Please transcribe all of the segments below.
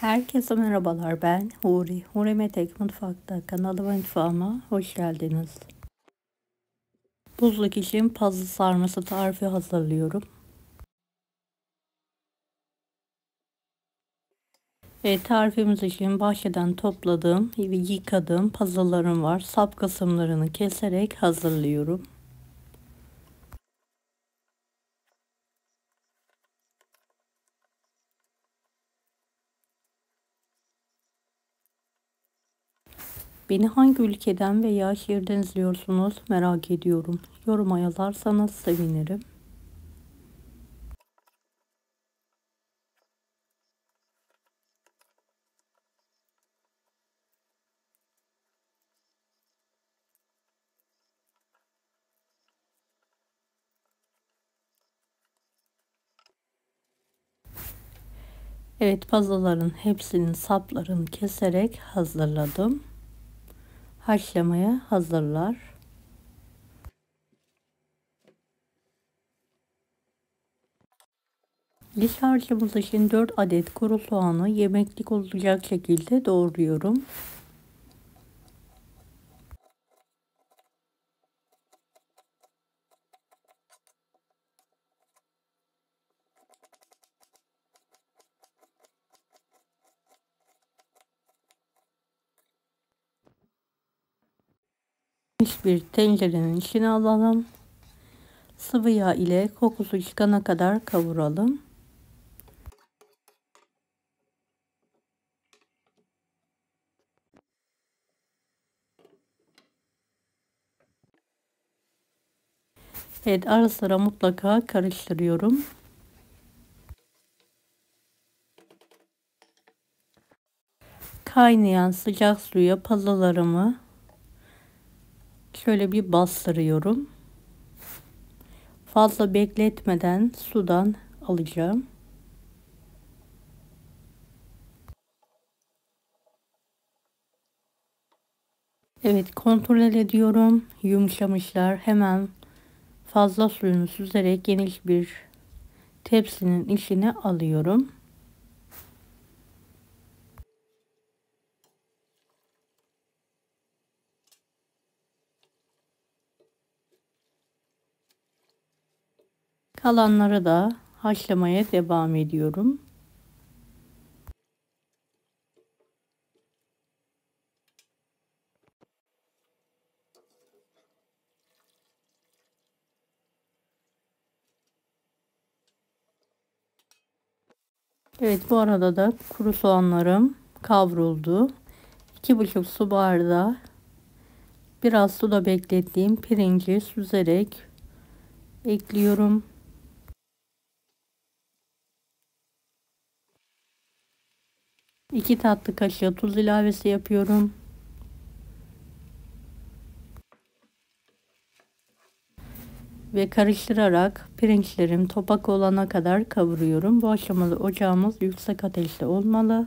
Herkese merhabalar, ben Huri. Huri Metek Mutfak'ta kanalıma mutfağıma hoş geldiniz. Buzluk için pazı sarması tarifi hazırlıyorum. Tarifimiz için bahçeden topladığım ve yıkadığım pazılarım var. Sap kısımlarını keserek hazırlıyorum. Beni hangi ülkeden veya şehirden izliyorsunuz merak ediyorum. Yoruma yazarsanız sevinirim. Evet, pazıların hepsinin saplarını keserek hazırladım. Haşlamaya hazırlar. İç harcımız için 4 adet kuru soğanı yemeklik olacak şekilde doğruyorum. Bir tencerenin içine alalım. Sıvı yağ ile kokusu çıkana kadar kavuralım. Evet, ara sıra mutlaka karıştırıyorum. Kaynayan sıcak suya pazılarımı şöyle bir bastırıyorum. Fazla bekletmeden sudan alacağım. Evet, kontrol ediyorum. Yumuşamışlar. Hemen fazla suyunu süzerek geniş bir tepsinin içine alıyorum. Kalanları da haşlamaya devam ediyorum. Evet, bu arada da kuru soğanlarım kavruldu. 2,5 su bardağı biraz suda beklettiğim pirinci süzerek ekliyorum. 2 tatlı kaşığı tuz ilavesi yapıyorum. Ve karıştırarak pirinçlerim topak olana kadar kavuruyorum. Bu aşamada ocağımız yüksek ateşte olmalı.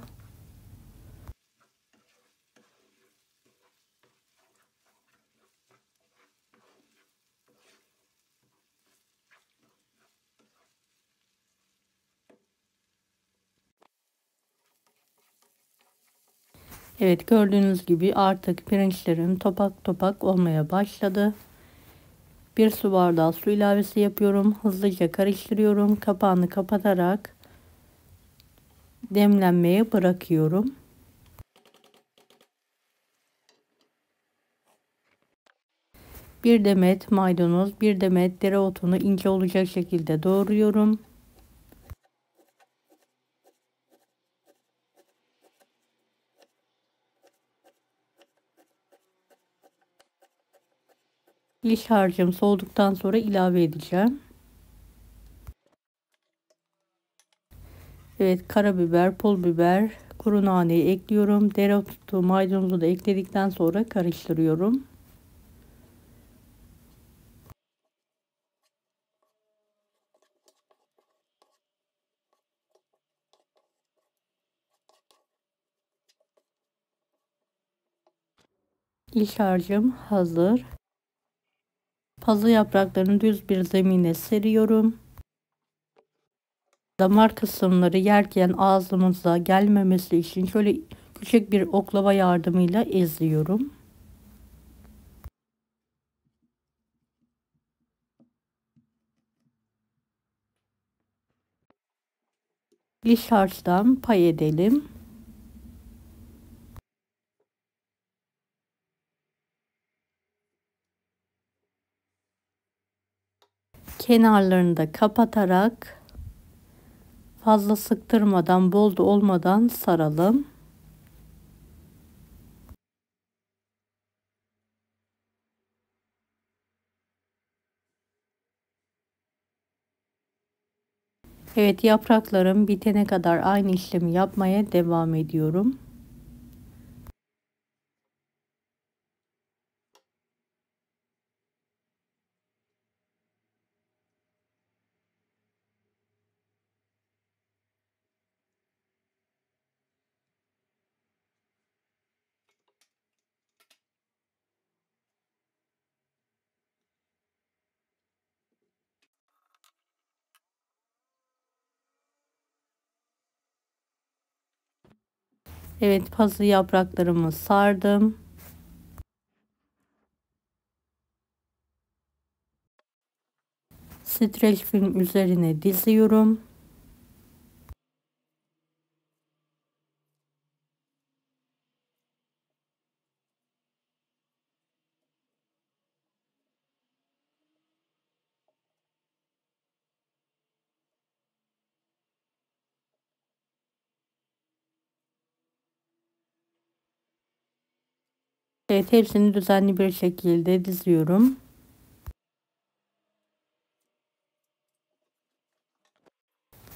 Evet, gördüğünüz gibi artık pirinçlerim topak topak olmaya başladı. 1 su bardağı su ilavesi yapıyorum. Hızlıca karıştırıyorum. Kapağını kapatarak demlenmeye bırakıyorum. Bir demet maydanoz, bir demet dereotunu ince olacak şekilde doğruyorum. İç harcım soğuduktan sonra ilave edeceğim. Evet, karabiber, pul biber, kuru naneyi ekliyorum. Dereotu, maydanozu da ekledikten sonra karıştırıyorum. İç harcım hazır. Pazı yapraklarını düz bir zemine seriyorum. Damar kısımları yerken ağzımıza gelmemesi için şöyle küçük bir oklava yardımıyla eziyorum. İç harçtan pay edelim. Kenarlarını da kapatarak fazla sıktırmadan, bol da olmadan saralım. Evet, yapraklarım bitene kadar aynı işlemi yapmaya devam ediyorum. Evet, pazı yapraklarımı sardım. Streç film üzerine diziyorum. Evet, hepsini düzenli bir şekilde diziyorum.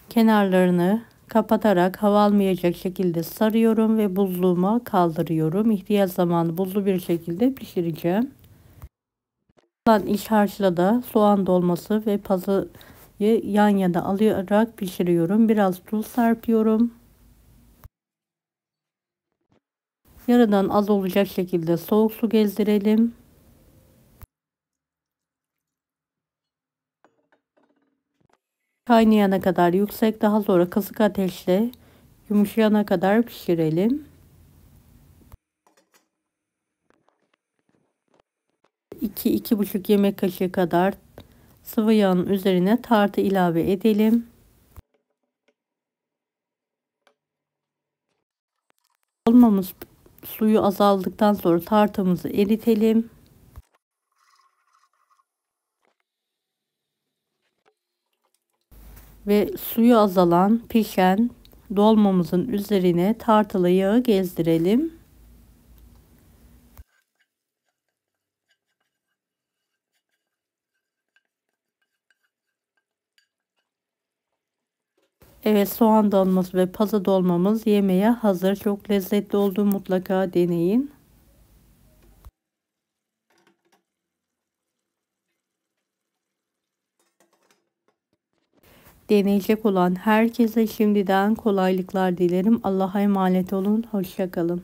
Kenarlarını kapatarak hava almayacak şekilde sarıyorum ve buzluğuma kaldırıyorum. İhtiyaç zamanı buzlu bir şekilde pişireceğim. İç harçla da soğan dolması ve pazıyı yan yana alarak pişiriyorum. Biraz tuz serpiyorum. Yarıdan az olacak şekilde soğuk su gezdirelim. Kaynayana kadar yüksek, daha sonra kısık ateşte yumuşayana kadar pişirelim. 2-2,5 yemek kaşığı kadar sıvı yağın üzerine tartı ilave edelim. Dolmamız suyu azaldıktan sonra tartımızı eritelim. Ve suyu azalan, pişen dolmamızın üzerine tartılı yağı gezdirelim. Evet, soğan dolması ve pazı dolmamız yemeğe hazır. Çok lezzetli olduğu, mutlaka deneyin. Deneyecek olan herkese şimdiden kolaylıklar dilerim. Allah'a emanet olun. Hoşça kalın.